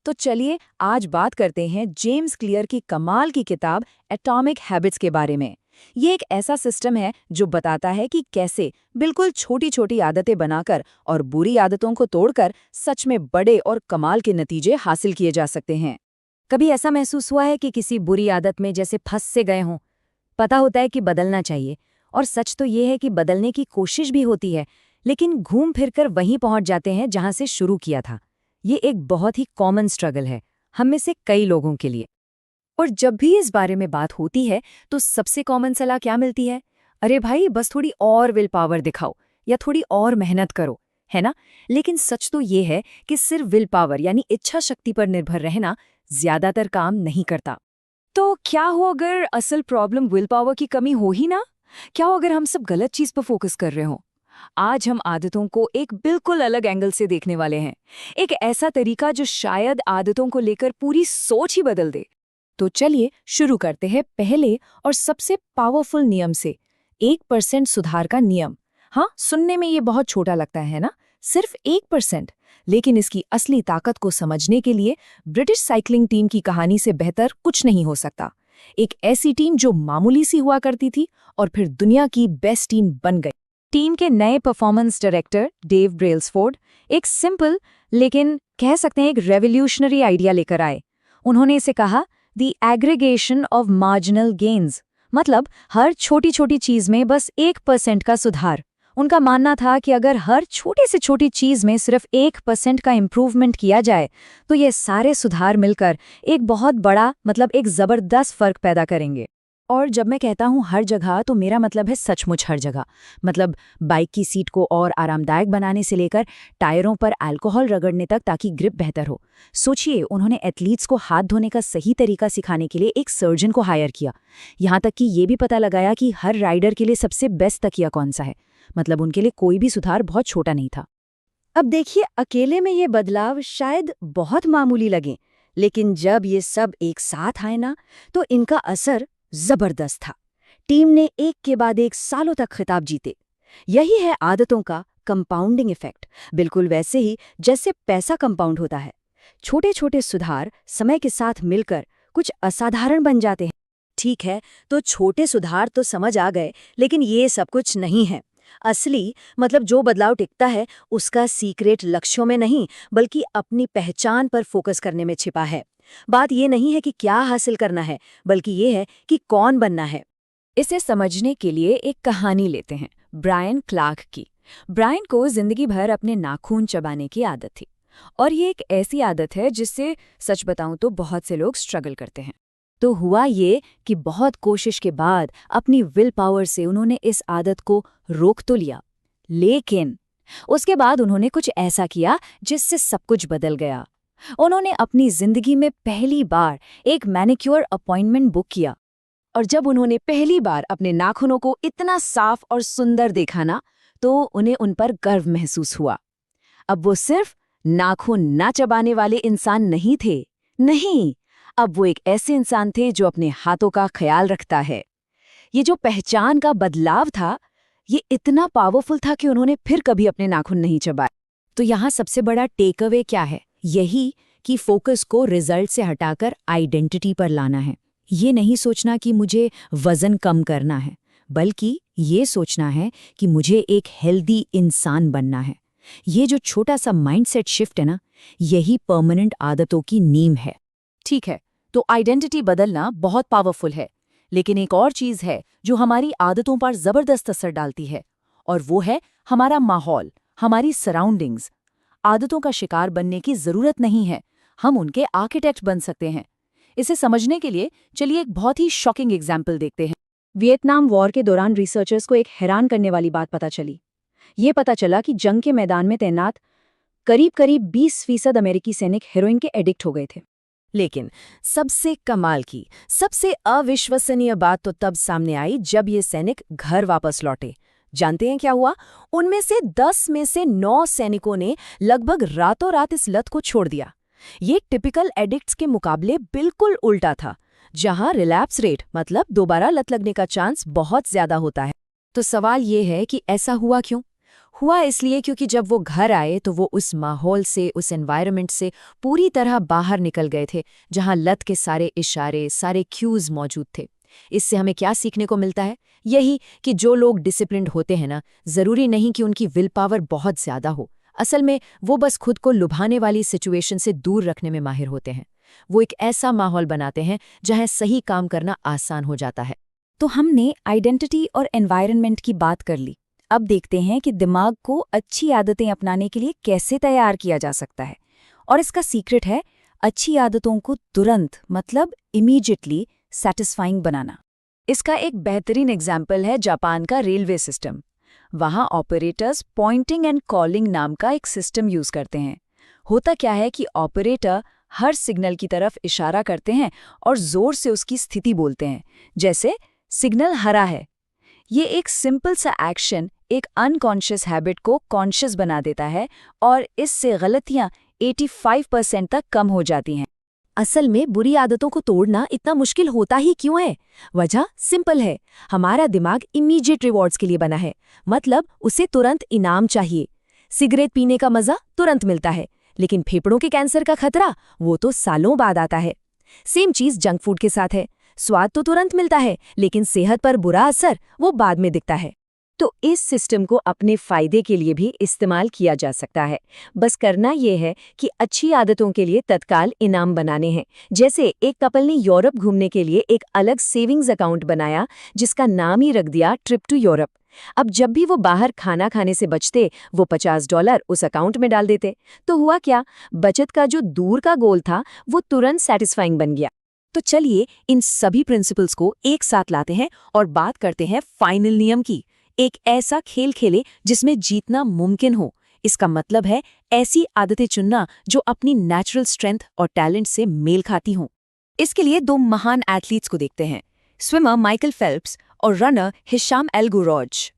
तो चलिए आज बात करते हैं जेम्स क्लियर की कमाल की किताब एटॉमिक हैबिट्स के बारे में। ये एक ऐसा सिस्टम है जो बताता है कि कैसे बिल्कुल छोटी छोटी आदतें बनाकर और बुरी आदतों को तोड़कर सच में बड़े और कमाल के नतीजे हासिल किए जा सकते हैं। कभी ऐसा महसूस हुआ है कि किसी बुरी आदत में जैसे फंस से गए हों? पता होता है कि बदलना चाहिए, और सच तो ये है कि बदलने की कोशिश भी होती है, लेकिन घूम फिरकर वहीं पहुंच जाते हैं जहां से शुरू किया था। ये एक बहुत ही कॉमन स्ट्रगल है हम में से कई लोगों के लिए। और जब भी इस बारे में बात होती है तो सबसे कॉमन सलाह क्या मिलती है? अरे भाई, बस थोड़ी और विल पावर दिखाओ या थोड़ी और मेहनत करो, है ना? लेकिन सच तो ये है कि सिर्फ विल पावर यानी इच्छा शक्ति पर निर्भर रहना ज्यादातर काम नहीं करता। तो क्या हो अगर असल प्रॉब्लम विल पावर की कमी हो ही ना? क्या हो अगर हम सब गलत चीज पर फोकस कर रहे हो? आज हम आदतों को एक बिल्कुल अलग एंगल से देखने वाले हैं, एक ऐसा तरीका जो शायद आदतों को लेकर पूरी सोच ही बदल दे। तो चलिए शुरू करते हैं पहले और सबसे पावरफुल नियम से, 1% सुधार का नियम। हाँ, सुनने में ये बहुत छोटा लगता है ना, सिर्फ 1%, लेकिन इसकी असली ताकत को समझने के लिए ब्रिटिश साइकिलिंग टीम की कहानी से बेहतर कुछ नहीं हो सकता। एक ऐसी टीम जो मामूली सी हुआ करती थी और फिर दुनिया की बेस्ट टीम बन गई। टीम के नए परफॉर्मेंस डायरेक्टर डेव ब्रेल्सफोर्ड एक सिंपल लेकिन कह सकते हैं एक रेवोल्यूशनरी आइडिया लेकर आए। उन्होंने इसे कहा the aggregation of marginal gains, मतलब हर छोटी छोटी चीज में बस 1% का सुधार। उनका मानना था कि अगर हर छोटी से छोटी चीज में सिर्फ 1% का इम्प्रूवमेंट किया जाए तो ये सारे सुधार मिलकर एक बहुत बड़ा मतलब एक जबरदस्त फर्क पैदा करेंगे। और जब मैं कहता हूँ हर जगह, तो मेरा मतलब है सचमुच हर जगह। मतलब बाइक की सीट को और आरामदायक बनाने से लेकर टायरों पर अल्कोहल रगड़ने तक, ताकि ग्रिप बेहतर हो। सोचिए, उन्होंने एथलीट्स को हाथ धोने का सही तरीका सिखाने के लिए एक सर्जन को हायर किया। यहाँ तक कि ये भी पता लगाया कि हर राइडर के लिए सबसे बेस्ट तकिया कौन सा है। मतलब उनके लिए कोई भी सुधार बहुत छोटा नहीं था। अब देखिए, अकेले में ये बदलाव शायद बहुत मामूली लगे, लेकिन जब ये सब एक साथ आए ना, तो इनका असर जबरदस्त था। टीम ने एक के बाद एक सालों तक खिताब जीते। यही है आदतों का कंपाउंडिंग इफेक्ट, बिल्कुल वैसे ही जैसे पैसा कंपाउंड होता है। छोटे छोटे सुधार समय के साथ मिलकर कुछ असाधारण बन जाते हैं। ठीक है, तो छोटे सुधार तो समझ आ गए, लेकिन ये सब कुछ नहीं है। असली मतलब जो बदलाव टिकता है उसका सीक्रेट लक्ष्यों में नहीं, बल्कि अपनी पहचान पर फोकस करने में छिपा है। बात ये नहीं है कि क्या हासिल करना है, बल्कि ये है कि कौन बनना है। इसे समझने के लिए एक कहानी लेते हैं, ब्रायन क्लार्क की। ब्रायन को जिंदगी भर अपने नाखून चबाने की आदत थी, और ये एक ऐसी आदत है जिससे सच बताऊं तो बहुत से लोग स्ट्रगल करते हैं। तो हुआ ये कि बहुत कोशिश के बाद अपनी विल पावर से उन्होंने इस आदत को रोक तो लिया, लेकिन उसके बाद उन्होंने कुछ ऐसा किया जिससे सब कुछ बदल गया। उन्होंने अपनी जिंदगी में पहली बार एक मैनिक्योर अपॉइंटमेंट बुक किया, और जब उन्होंने पहली बार अपने नाखूनों को इतना साफ और सुंदर देखा ना, तो उन्हें उन पर गर्व महसूस हुआ। अब वो सिर्फ नाखून ना चबाने वाले इंसान नहीं थे, नहीं, अब वो एक ऐसे इंसान थे जो अपने हाथों का ख्याल रखता है। ये जो पहचान का बदलाव था, ये इतना पावरफुल था कि उन्होंने फिर कभी अपने नाखून नहीं चबाए। तो यहाँ सबसे बड़ा टेक अवे क्या है? यही कि फोकस को रिजल्ट से हटाकर आइडेंटिटी पर लाना है। ये नहीं सोचना कि मुझे वजन कम करना है, बल्कि ये सोचना है कि मुझे एक हेल्दी इंसान बनना है। ये जो छोटा सा माइंडसेट शिफ्ट है ना, यही परमानेंट आदतों की नींव है। ठीक है, तो आइडेंटिटी बदलना बहुत पावरफुल है, लेकिन एक और चीज है जो हमारी आदतों पर जबरदस्त असर डालती है, और वो है हमारा माहौल, हमारी सराउंडिंग्स। आदतों का शिकार बनने की जरूरत नहीं है, हम उनके आर्किटेक्ट बन सकते हैं। इसे समझने के लिए चलिए एक बहुत ही शॉकिंग एग्जाम्पल देखते हैं। वियतनाम वॉर के दौरान रिसर्चर्स को एक हैरान करने वाली बात पता चली। ये पता चला कि जंग के मैदान में तैनात करीब 20% अमेरिकी सैनिक हेरोइन के एडिक्ट हो गए थे। लेकिन सबसे कमाल की, सबसे अविश्वसनीय बात तो तब सामने आई जब ये सैनिक घर वापस लौटे। जानते हैं क्या हुआ? उनमें से 10 में से 9 सैनिकों ने लगभग रातों रात इस लत को छोड़ दिया। ये टिपिकल एडिक्ट्स के मुकाबले बिल्कुल उल्टा था, जहां रिलैप्स रेट मतलब दोबारा लत लगने का चांस बहुत ज्यादा होता है। तो सवाल ये है कि ऐसा हुआ क्यों? हुआ इसलिए क्योंकि जब वो घर आए तो वो उस माहौल से, उस एनवायरनमेंट से पूरी तरह बाहर निकल गए थे, जहां लत के सारे इशारे, सारे क्यूज मौजूद थे। इससे हमें क्या सीखने को मिलता है? यही कि जो लोग डिसिप्लिन्ड होते हैं ना, जरूरी नहीं कि उनकी विल पावर बहुत ज्यादा हो। असल में वो बस खुद को लुभाने वाली सिचुएशन से दूर रखने में माहिर होते हैं। वो एक ऐसा माहौल बनाते हैं जहां सही काम करना आसान हो जाता है। तो हमने आइडेंटिटी और एनवायरनमेंट की बात कर ली। अब देखते हैं कि दिमाग को अच्छी आदतें अपनाने के लिए कैसे तैयार किया जा सकता है। और इसका सीक्रेट है अच्छी आदतों को तुरंत, मतलब इमीडिएटली सैटिस्फाइंग बनाना। इसका एक बेहतरीन एग्जाम्पल है जापान का रेलवे सिस्टम। वहाँ ऑपरेटर्स पॉइंटिंग एंड कॉलिंग नाम का एक सिस्टम यूज करते हैं। होता क्या है कि ऑपरेटर हर सिग्नल की तरफ इशारा करते हैं और जोर से उसकी स्थिति बोलते हैं, जैसे सिग्नल हरा है। ये एक सिंपल सा एक्शन एक अनकॉन्शियस हैबिट को कॉन्शियस बना देता है और इससे गलतियां 85% तक कम हो जाती हैं। असल में बुरी आदतों को तोड़ना इतना मुश्किल होता ही क्यों है? वजह सिंपल है, हमारा दिमाग इमीडिएट रिवॉर्ड्स के लिए बना है। मतलब उसे तुरंत इनाम चाहिए। सिगरेट पीने का मजा तुरंत मिलता है, लेकिन फेफड़ों के कैंसर का खतरा वो तो सालों बाद आता है। सेम चीज जंक फूड के साथ है। स्वाद तो तुरंत मिलता है, लेकिन सेहत पर बुरा असर वो बाद में दिखता है। तो इस सिस्टम को अपने फायदे के लिए भी इस्तेमाल किया जा सकता है। बस करना यह है कि अच्छी आदतों के लिए तत्काल इनाम बनाने हैं। जैसे एक कपल ने यूरोप घूमने के लिए एक अलग सेविंग्स अकाउंट बनाया, जिसका नाम ही रख दिया ट्रिप टू यूरोप। अब जब भी वो बाहर खाना खाने से बचते, वो $50 उस अकाउंट में डाल देते। तो हुआ क्या? बचत का जो दूर का गोल था वो तुरंत सैटिस्फाइंग बन गया। तो चलिए इन सभी प्रिंसिपल्स को एक साथ लाते हैं और बात करते हैं फाइनल नियम की। एक ऐसा खेल खेले जिसमें जीतना मुमकिन हो। इसका मतलब है ऐसी आदतें चुनना जो अपनी नेचुरल स्ट्रेंथ और टैलेंट से मेल खाती हों। इसके लिए दो महान एथलीट्स को देखते हैं, स्विमर माइकल फेल्प्स और रनर हिशाम एल गुरौज।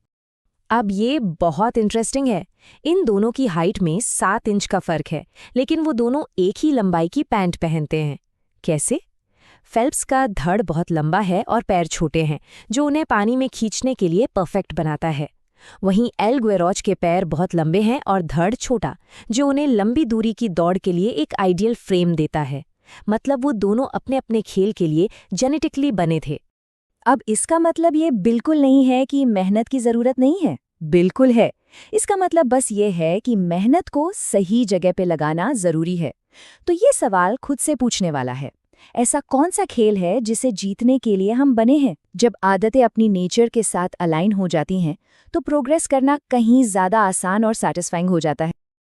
अब ये बहुत इंटरेस्टिंग है। इन दोनों की हाइट में 7 इंच का फर्क है, लेकिन वो दोनों एक ही लंबाई की पैंट पहनते हैं। कैसे? फेल्प्स का धड़ बहुत लंबा है और पैर छोटे हैं, जो उन्हें पानी में खींचने के लिए परफेक्ट बनाता है। वहीं एल गुरौज के पैर बहुत लंबे हैं और धड़ छोटा, जो उन्हें लंबी दूरी की दौड़ के लिए एक आइडियल फ्रेम देता है। मतलब वो दोनों अपने अपने खेल के लिए जेनेटिकली बने थे। अब इसका मतलब ये बिल्कुल नहीं है कि मेहनत की जरूरत नहीं है। बिल्कुल है। इसका मतलब बस ये है कि मेहनत को सही जगह पे लगाना जरूरी है। तो ये सवाल खुद से पूछने वाला है, ऐसा कौन सा खेल है जिसे जीतने के लिए हम बने हैं? जब आदतें अपनी नेचर के साथ अलाइन हो जाती हैं, तो प्रोग्रेस करना कहीं ज्यादा आसान और सैटिस्फाइंग हो जाता है।